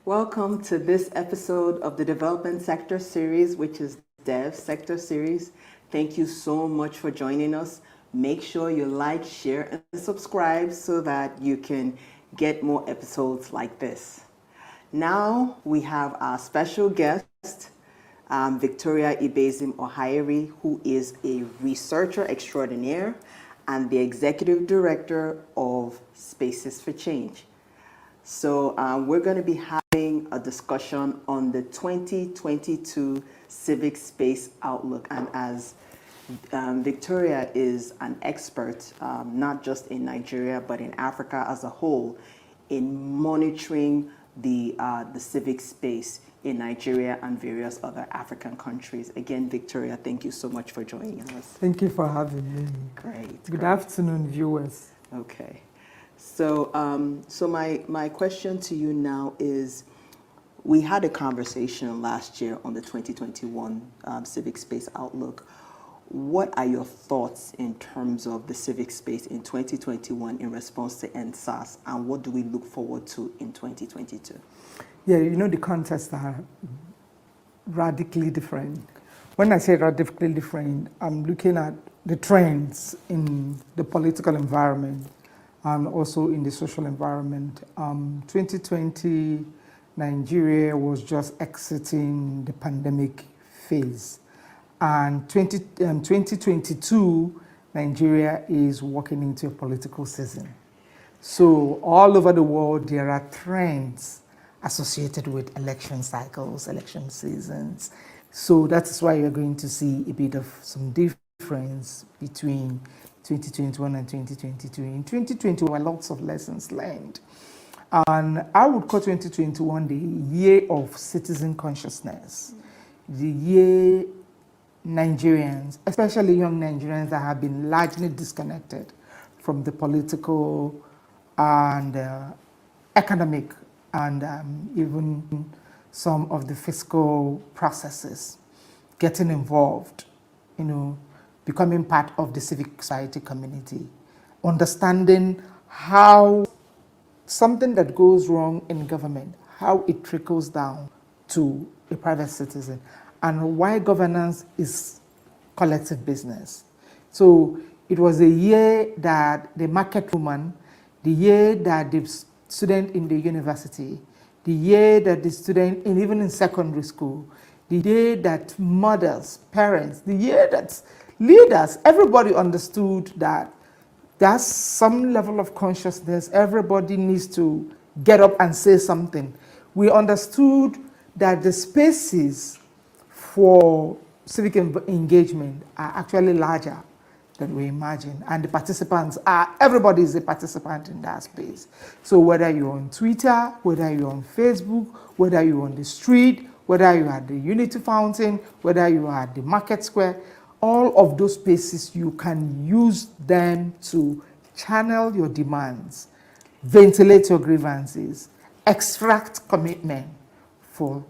Welcome to this episode of the Development Sector Series, which is Devsectorseries. Thank you so much for joining us. Make sure you like, share, and subscribe so that you can get more episodes like this. Now we have our special guest, Victoria Ibezim Ohaeri, who is a researcher extraordinaire and the executive director of Spaces for Change. So we're going to be having a discussion on the 2022 Civic Space Outlook. And as Victoria is an expert, not just in Nigeria, but in Africa as a whole, in monitoring the civic space in Nigeria and various other African countries. Again, Victoria, thank you so much for joining us. Thank you for having me. Great. Good afternoon, viewers. Okay. So, my question to you now is, we had a conversation last year on the 2021 Civic Space Outlook. What are your thoughts in terms of the civic space in 2021 in response to NSAS, and what do we look forward to in 2022? Yeah, you know, the contexts are radically different. When I say radically different, I'm looking at the trends in the political environment and also in the social environment. 2020, Nigeria was just exiting the pandemic phase. And 2022, Nigeria is walking into a political season. So all over the world, there are trends associated with election cycles, election seasons. So that's why you're going to see a bit of some difference between 2021 and 2022. In 2020, there were lots of lessons learned. And I would call 2021 the year of citizen consciousness, the year Nigerians, especially young Nigerians that have been largely disconnected from the political and economic and even some of the fiscal processes, getting involved, you know, becoming part of the civic society community, understanding how something that goes wrong in government, how it trickles down to a private citizen, and why governance is collective business. So it was a year that the market woman, the year that the student in the university, the year that the student even in secondary school, the year that mothers, parents, the year that leaders, everybody understood that there's some level of consciousness. Everybody needs to get up and say something. We understood that the spaces for civic engagement are actually larger than we imagine. And the participants are, everybody is a participant in that space. So whether you're on Twitter, whether you're on Facebook, whether you're on the street, whether you're at the Unity Fountain, whether you are at the Market Square, all of those spaces, you can use them to channel your demands, ventilate your grievances, extract commitment for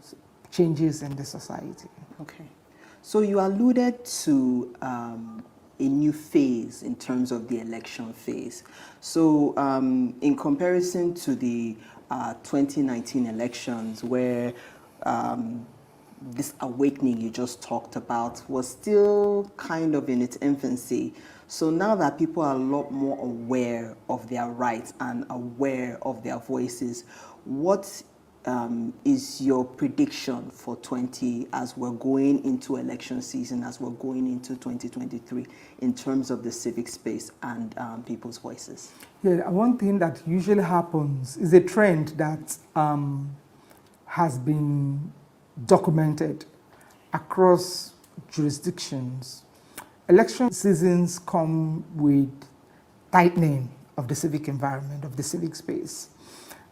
changes in the society. Okay. So you alluded to a new phase in terms of the election phase. So in comparison to the 2019 elections, where this awakening you just talked about was still kind of in its infancy. So now that people are a lot more aware of their rights and aware of their voices, what is your prediction for as we're going into election season, as we're going into 2023, in terms of the civic space and people's voices? Yeah, one thing that usually happens is a trend that has been documented across jurisdictions. Election seasons come with tightening of the civic environment, of the civic space.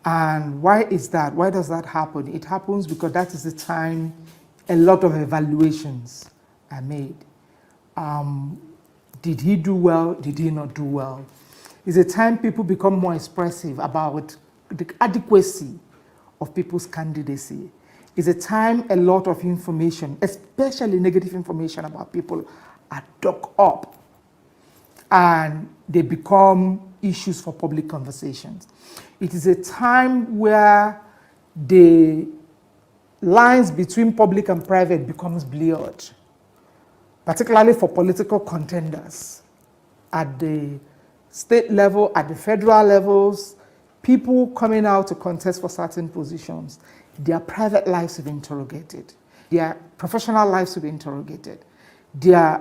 And why is that? Why does that happen? It happens because that is the time a lot of evaluations are made. Did he do well? Did he not do well? It's a time people become more expressive about the adequacy of people's candidacy. It's a time a lot of information, especially negative information about people, are dug up and they become issues for public conversations. It is a time where the lines between public and private becomes blurred, particularly for political contenders at the state level, at the federal levels, people coming out to contest for certain positions. Their private lives will be interrogated. Their professional lives will be interrogated. Their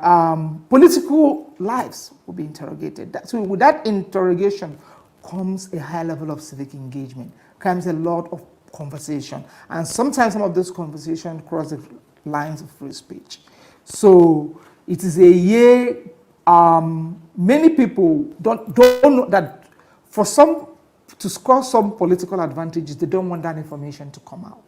political lives will be interrogated. So with that interrogation comes a high level of civic engagement, comes a lot of conversation. And sometimes some of those conversations cross the lines of free speech. So it is a year, many people don't know that for some to score some political advantages, they don't want that information to come out.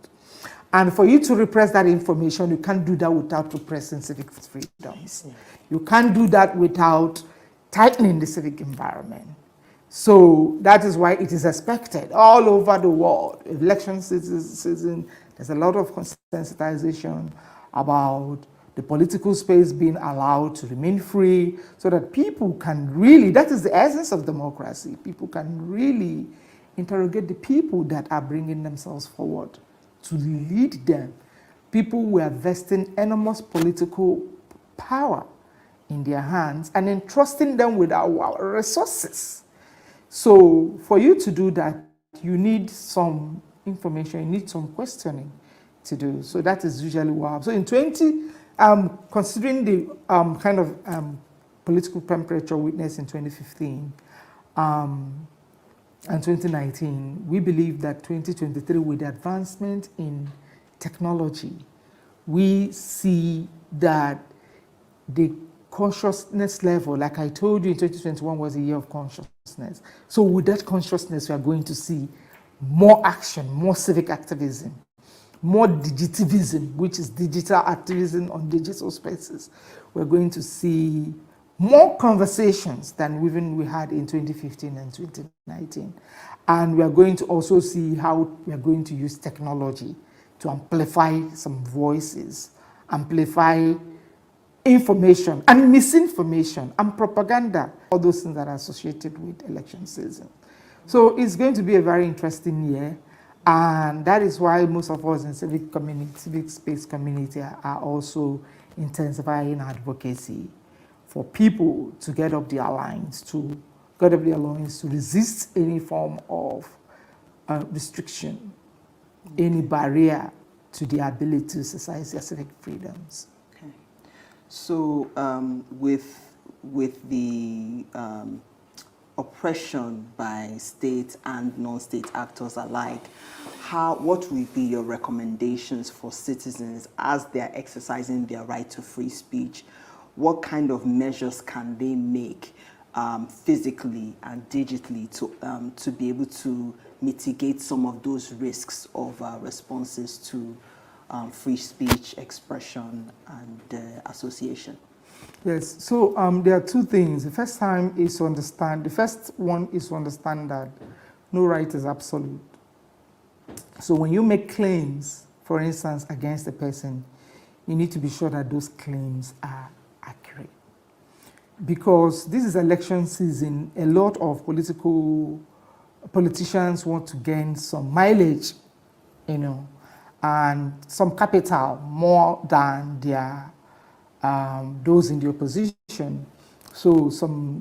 And for you to repress that information, you can't do that without repressing civic freedoms. You can't do that without tightening the civic environment. So that is why it is expected all over the world. Election season, there's a lot of sensitization about the political space being allowed to remain free so that people can really, that is the essence of democracy, people can really interrogate the people that are bringing themselves forward to lead them. People who are vesting enormous political power in their hands and entrusting them with our resources. So for you to do that, you need some information, you need some questioning to do. So that is usually what happens. So in considering the kind of political temperature witnessed in 2015 and 2019, we believe that 2023, with the advancement in technology, we see that the consciousness level, like I told you, in 2021 was a year of consciousness. So with that consciousness, we are going to see more action, more civic activism, more digitivism, which is digital activism on digital spaces. We're going to see more conversations than even we had in 2015 and 2019. And we are going to also see how we are going to use technology to amplify some voices, amplify information and misinformation and propaganda, all those things that are associated with election season. So it's going to be a very interesting year. And that is why most of us in civic space community are also intensifying advocacy for people to get up their lines, to resist any form of restriction, any barrier to the ability to exercise their civic freedoms. Okay. So with the oppression by state and non-state actors alike, what will be your recommendations for citizens as they're exercising their right to free speech? What kind of measures can they make physically and digitally to be able to mitigate some of those risks of responses to free speech, expression, and association? Yes, so there are two things. The first one is to understand that no right is absolute. So when you make claims, for instance, against a person, you need to be sure that those claims are accurate. Because this is election season, a lot of politicians want to gain some mileage, and some capital more than their those in the opposition. So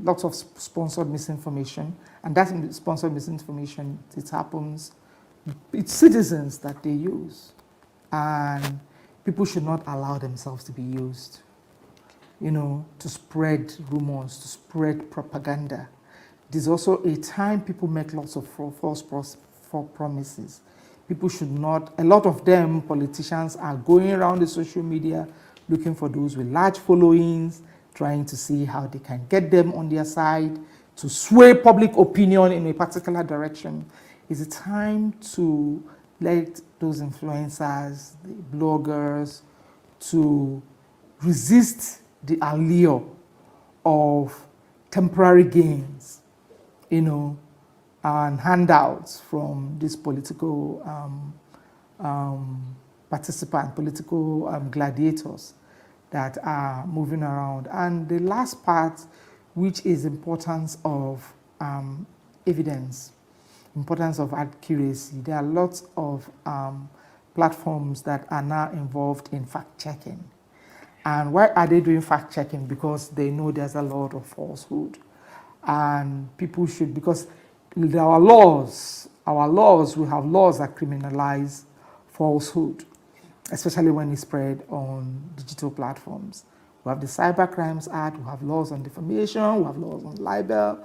lots of sponsored misinformation, and that sponsored misinformation, it's citizens that they use, and people should not allow themselves to be used, to spread rumors, to spread propaganda. There's also a time people make lots of false promises. People should not, a lot of them, politicians, are going around the social media looking for those with large followings, trying to see how they can get them on their side, to sway public opinion in a particular direction. It's a time to let those influencers, the bloggers, to resist the allure of temporary gains, and handouts from these political participants, political gladiators that are moving around. And the last part, which is importance of evidence. importance of accuracy. There are lots of platforms that are now involved in fact-checking. And why are they doing fact-checking? Because they know there's a lot of falsehood. And people should, because our laws, we have laws that criminalize falsehood, especially when it's spread on digital platforms. We have the Cyber Crimes Act, we have laws on defamation, we have laws on libel,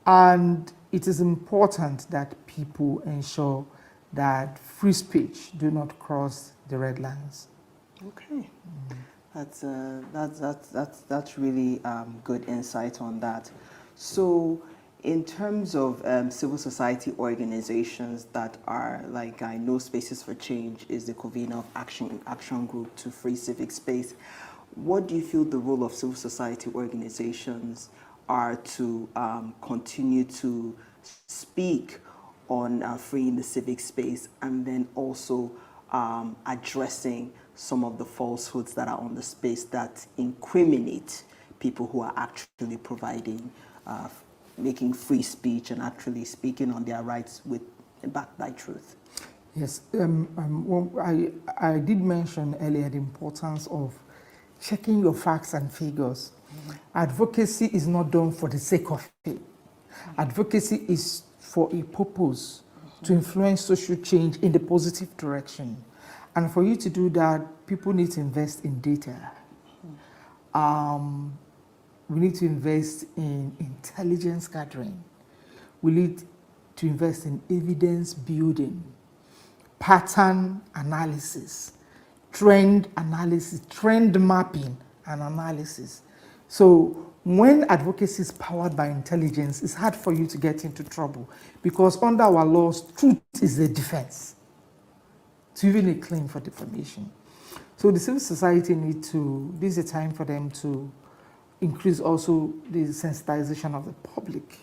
and it is important that people ensure that free speech do not cross the red lines. Okay. That's really good insight on that. So in terms of civil society organizations that are, like, I know Spaces for Change is the convener of action group to Free Civic Space. What do you feel the role of civil society organizations are to continue to speak on freeing the civic space, and then also addressing some of the falsehoods that are on the space that incriminate people who are actually providing, making free speech and actually speaking on their rights backed by truth? Yes, I did mention earlier the importance of checking your facts and figures. Advocacy is not done for the sake of it. Advocacy is for a purpose, to influence social change in the positive direction. And for you to do that, people need to invest in data. We need to invest in intelligence gathering. We need to invest in evidence building, pattern analysis, trend analysis, trend mapping and analysis. So when advocacy is powered by intelligence, it's hard for you to get into trouble, because under our laws, truth is the defense to even a claim for defamation. So the civil society this is a time for them to increase also the sensitization of the public,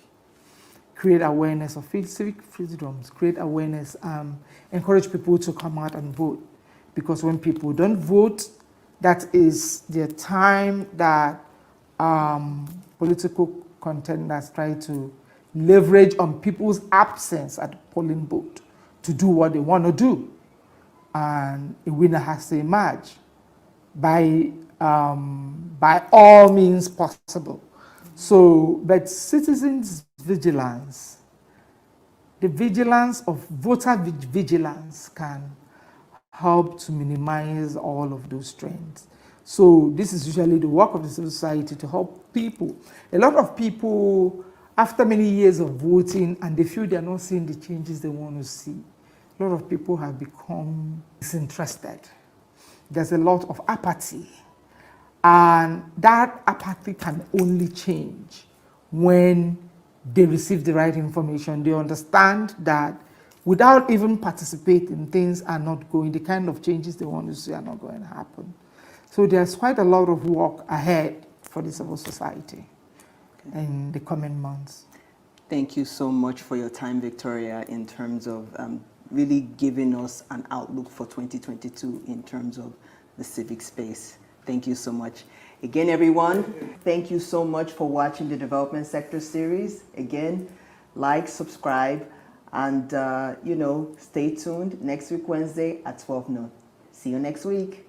create awareness of civic freedoms, create awareness, encourage people to come out and vote. Because when people don't vote, that is the time that political contenders try to leverage on people's absence at the polling booth to do what they want to do. And a winner has to emerge by all means possible. So, but citizens' vigilance, the vigilance of voter vigilance can help to minimize all of those trends. So this is usually the work of the civil society, to help people. A lot of people, after many years of voting, and they feel they're not seeing the changes they want to see, a lot of people have become disinterested. There's a lot of apathy. And that apathy can only change when they receive the right information. They understand that without even participating, things are not going, the kind of changes they want to see are not going to happen. So there's quite a lot of work ahead for the civil society in the coming months. Thank you so much for your time, Victoria, in terms of really giving us an outlook for 2022 in terms of the civic space. Thank you so much. Again, everyone, thank you so much for watching the Development Sector Series. Again, like, subscribe, and stay tuned next week, Wednesday at 12 noon. See you next week.